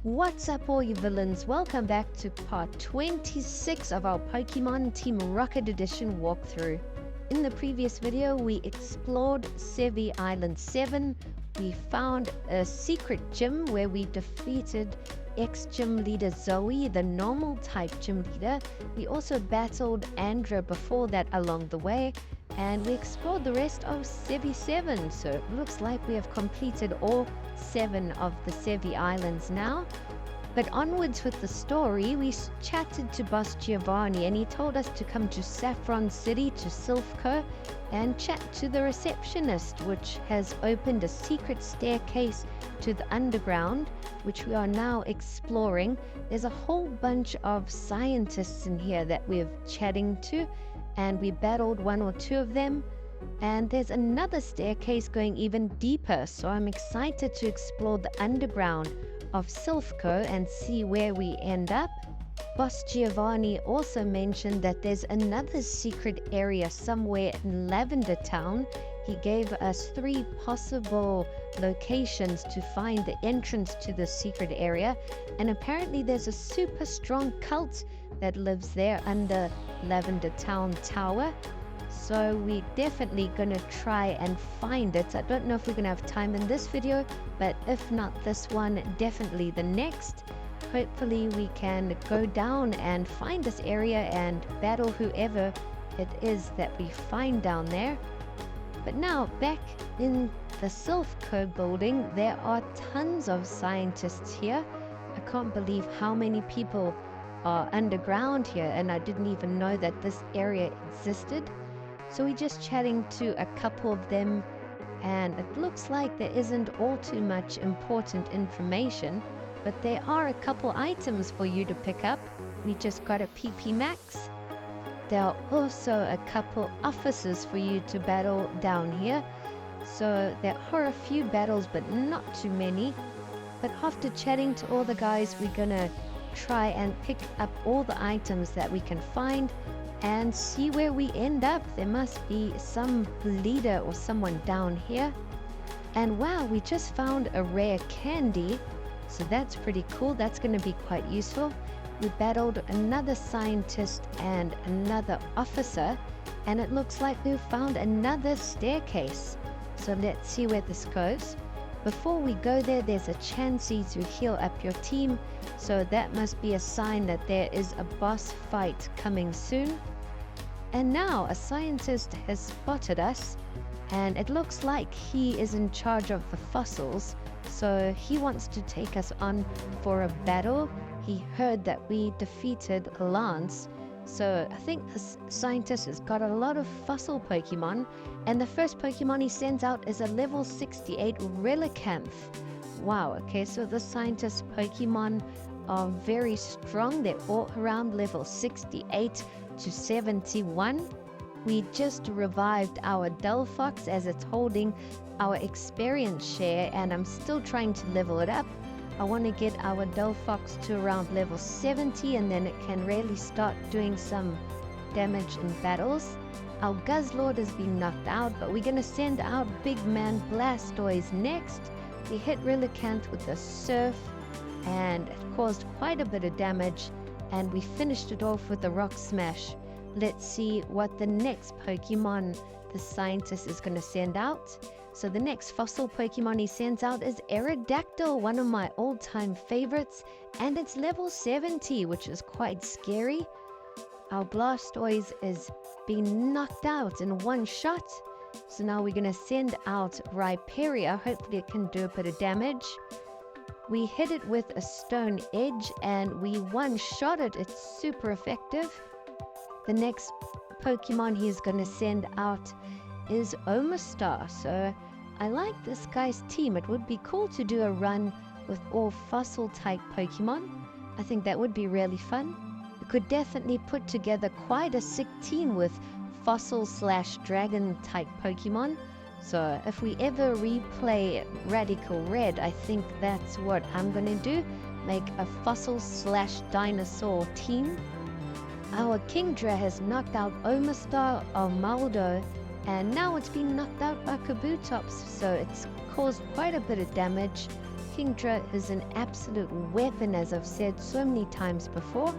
What's up all you villains, welcome back to part 26 of our Pokemon Team Rocket Edition walkthrough. In the previous video we explored Sevi Island 7, we found a secret gym where we defeated ex-gym leader Zoe, the normal type gym leader. We also battled Andra before that along the way, and we explored the rest of Sevi 7, so it looks like we have completed all 7 of the Sevi Islands now. But onwards with the story, we chatted to Boss Giovanni and he told us to come to Saffron City to Silph Co and chat to the receptionist, which has opened a secret staircase to the underground, which we are now exploring. There's a whole bunch of scientists in here that we're chatting to, and we battled 1 or 2 of them. And there's another staircase going even deeper, so I'm excited to explore the underground of Silph Co and see where we end up. Boss Giovanni also mentioned that there's another secret area somewhere in Lavender Town. He gave us 3 possible locations to find the entrance to the secret area, and apparently there's a super strong cult that lives there under Lavender Town Tower. So we're definitely gonna try and find it. I don't know if we're gonna have time in this video, but if not this one, definitely the next. Hopefully we can go down and find this area and battle whoever it is that we find down there. But now back in the Silph Co Building, there are tons of scientists here. I can't believe how many people are underground here, and I didn't even know that this area existed. So we're just chatting to a couple of them, and it looks like there isn't all too much important information, but there are a couple items for you to pick up. We just got a PP Max. There are also a couple officers for you to battle down here. So there are a few battles, but not too many. But after chatting to all the guys, we're gonna try and pick up all the items that we can find and see where we end up. There must be some leader or someone down here. And wow, we just found a rare candy, so that's pretty cool. That's going to be quite useful. We battled another scientist and another officer, and it looks like we found another staircase. So let's see where this goes. Before we go there, there's a Chansey to heal up your team, so that must be a sign that there is a boss fight coming soon. And now a scientist has spotted us, and it looks like he is in charge of the fossils, so he wants to take us on for a battle. He heard that we defeated Lance, so I think this scientist has got a lot of fossil Pokemon, and the first Pokemon he sends out is a level 68 Relicanth. Wow, okay, so the scientist Pokemon are very strong. They're all around level 68 to 71. We just revived our Delphox as it's holding our experience share, and I'm still trying to level it up. I want to get our Delphox to around level 70, and then it can really start doing some damage in battles. Our Guzzlord has been knocked out, but we're going to send out Big Man Blastoise next. We hit Relicanth with a Surf, and it caused quite a bit of damage, and we finished it off with a Rock Smash. Let's see what the next Pokemon the scientist is going to send out. So the next fossil Pokemon he sends out is Aerodactyl, one of my all-time favorites, and it's level 70, which is quite scary. Our Blastoise is being knocked out in one shot, so now we're going to send out Rhyperior. Hopefully it can do a bit of damage. We hit it with a Stone Edge and we one-shot it. It's super effective. The next Pokemon he's going to send out is Omastar. So I like this guy's team. It would be cool to do a run with all fossil type Pokemon. I think that would be really fun. We could definitely put together quite a sick team with fossil / dragon type Pokemon. So if we ever replay Radical Red, I think that's what I'm gonna do. Make a fossil / dinosaur team. Our Kingdra has knocked out Omastar, Armaldo, And now it's been knocked out by Kabutops, so it's caused quite a bit of damage. Kingdra is an absolute weapon, as I've said so many times before.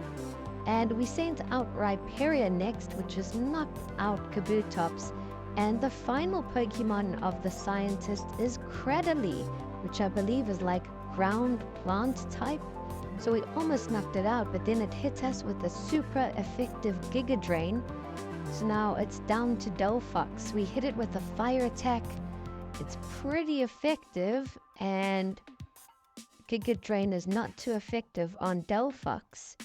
And we sent out Rhyperior next, which has knocked out Kabutops. And the final Pokemon of the scientist is Cradily, which I believe is like ground plant type. So we almost knocked it out, but then it hit us with a super effective Giga Drain. So now it's down to Delphox. We hit it with a fire attack. It's pretty effective, and Giga Drain is not too effective on Delphox.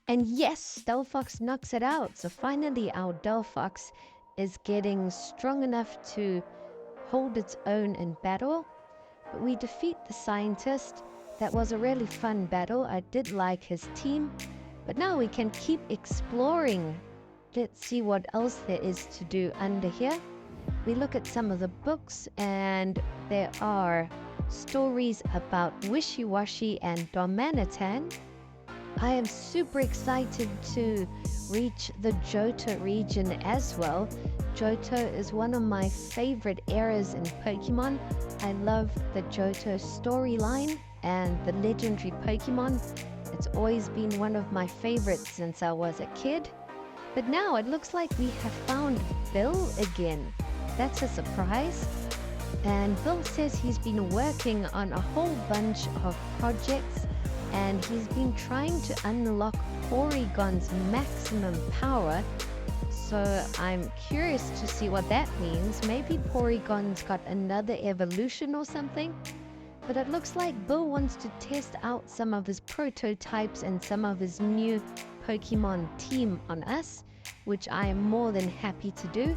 And yes, Delphox knocks it out. So finally our Delphox is getting strong enough to hold its own in battle. But we defeat the scientist. That was a really fun battle. I did like his team. But now we can keep exploring. Let's see what else there is to do under here. We look at some of the books, and there are stories about Wishy-Washy and Darmanitan. I am super excited to reach the Johto region as well. Johto is one of my favorite eras in Pokemon. I love the Johto storyline and the legendary Pokemon. It's always been one of my favorites since I was a kid. But now it looks like we have found Bill again. That's a surprise. And Bill says he's been working on a whole bunch of projects, and he's been trying to unlock Porygon's maximum power. So I'm curious to see what that means. Maybe Porygon's got another evolution or something. But it looks like Bill wants to test out some of his prototypes and some of his new Pokemon team on us, which I am more than happy to do.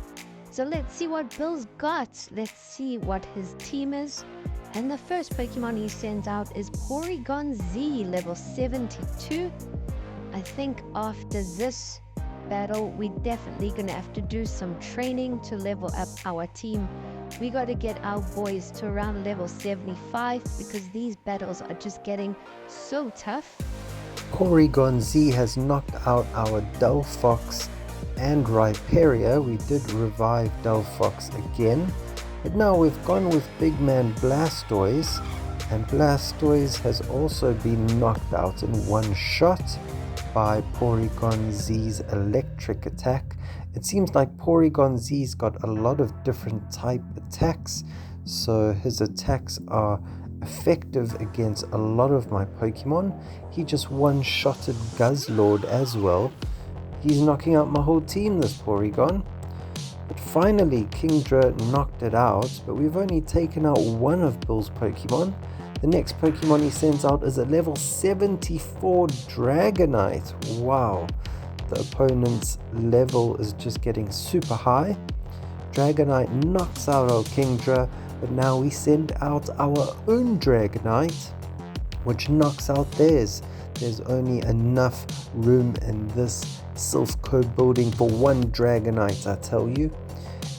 So let's see what Bill's got. Let's see what his team is. And the first Pokemon he sends out is Porygon Z, level 72. I think after this battle, we're definitely going to have to do some training to level up our team. We got to get our boys to around level 75 because these battles are just getting so tough. Porygon Z has knocked out our Delphox and Rhyperior. We did revive Delphox again. But now we've gone with big man Blastoise, and Blastoise has also been knocked out in one shot by Porygon Z's electric attack. It seems like Porygon Z's got a lot of different type attacks, so his attacks are effective against a lot of my Pokemon. He just one-shotted Guzzlord as well. He's knocking out my whole team, this Porygon. But finally, Kingdra knocked it out, but we've only taken out one of Bill's Pokemon. The next Pokemon he sends out is a level 74 Dragonite. Wow, the opponent's level is just getting super high. Dragonite knocks out our Kingdra, but now we send out our own Dragonite, which knocks out theirs. There's only enough room in this Silph Co Building for one Dragonite, I tell you.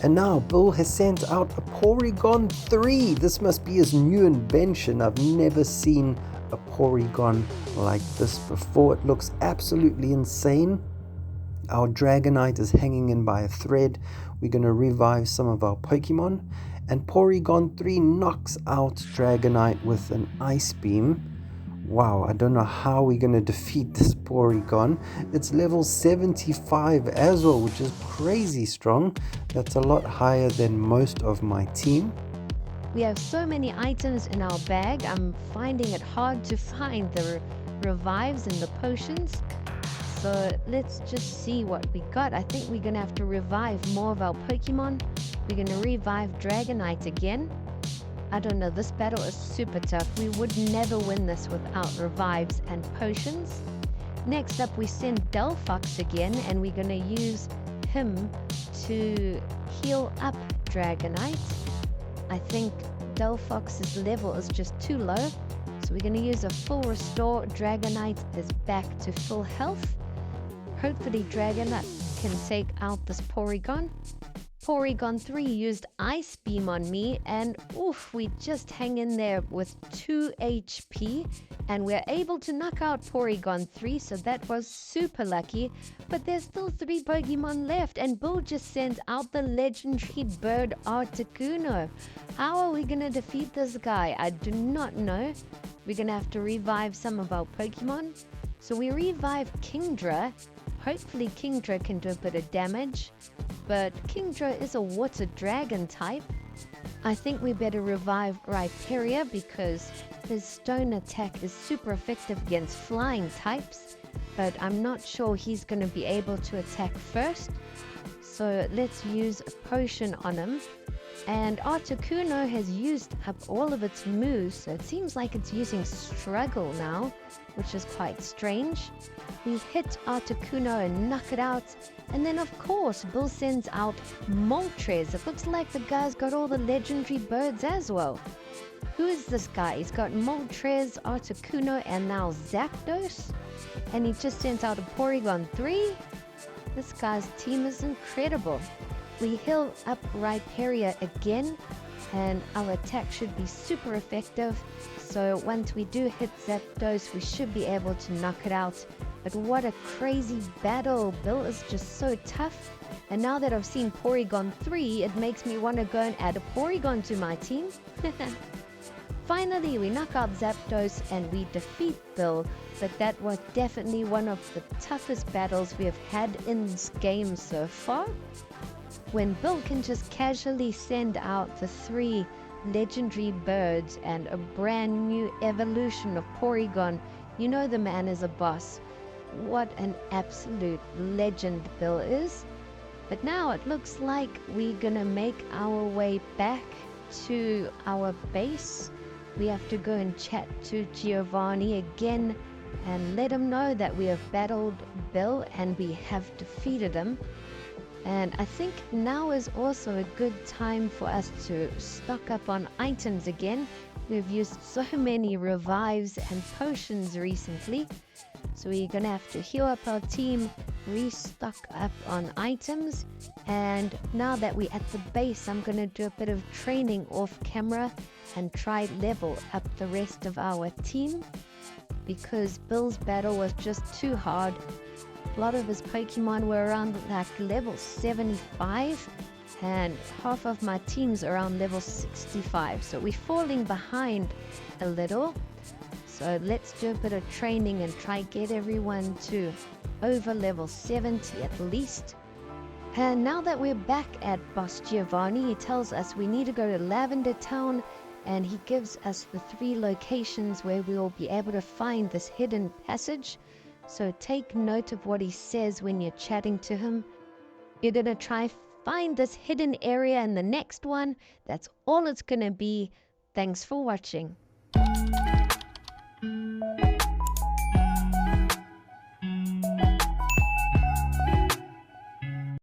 And now Bill has sent out a Porygon 3. This must be his new invention. I've never seen a Porygon like this before. It looks absolutely insane. Our Dragonite is hanging in by a thread. We're going to revive some of our Pokemon. And Porygon 3 knocks out Dragonite with an Ice Beam. Wow, I don't know how we're going to defeat this Porygon. It's level 75 as well, which is crazy strong. That's a lot higher than most of my team. We have so many items in our bag. I'm finding it hard to find the revives and the potions. So let's just see what we got. I think we're going to have to revive more of our Pokemon. We're going to revive Dragonite again. I don't know, this battle is super tough. We would never win this without revives and potions. Next up, we send Delphox again, and we're going to use him to heal up Dragonite. I think Delphox's level is just too low, so we're going to use a full restore. Dragonite is back to full health. Hopefully Dragonite can take out this Porygon. Porygon 3 used Ice Beam on me, and oof, we just hang in there with 2 HP, and we're able to knock out Porygon 3, so that was super lucky. But there's still 3 Pokemon left, and Bill just sends out the legendary bird Articuno. How are we gonna defeat this guy? I do not know. We're gonna have to revive some of our Pokemon. So we revive Kingdra. Hopefully Kingdra can do a bit of damage, but Kingdra is a water dragon type. I think we better revive Rhyperior because his stone attack is super effective against flying types, but I'm not sure he's going to be able to attack first. So let's use a potion on him. And Articuno has used up all of its moves, so it seems like it's using Struggle now, which is quite strange. We hit Articuno and knock it out, and then of course Bill sends out Moltres. It looks like the guy's got all the legendary birds as well. Who is this guy? He's got Moltres, Articuno, and now Zapdos, and he just sent out a Porygon 3. This guy's team is incredible. We heal up Rhyperior again, and our attack should be super effective. So once we do hit Zapdos, we should be able to knock it out. But what a crazy battle. Bill is just so tough. And now that I've seen Porygon 3, it makes me want to go and add a Porygon to my team. Finally, we knock out Zapdos and we defeat Bill. But that was definitely one of the toughest battles we have had in this game so far. When Bill can just casually send out the 3 legendary birds and a brand new evolution of Porygon, you know the man is a boss. What an absolute legend Bill is. But now it looks like we're gonna make our way back to our base. We have to go and chat to Giovanni again and let him know that we have battled Bill and we have defeated him. And I think now is also a good time for us to stock up on items again. We've used so many revives and potions recently, so we're gonna have to heal up our team, restock up on items. And now that we're at the base, I'm gonna do a bit of training off camera and try level up the rest of our team, because Bill's battle was just too hard. A lot of his Pokemon were around like level 75, and half of my team's around level 65, so we're falling behind a little. So let's do a bit of training and try get everyone to over level 70 at least. And now that we're back at Boss Giovanni, he tells us we need to go to Lavender Town, and he gives us the 3 locations where we will be able to find this hidden passage. So take note of what he says when you're chatting to him. You're going to try find this hidden area in the next one. That's all it's going to be. Thanks for watching.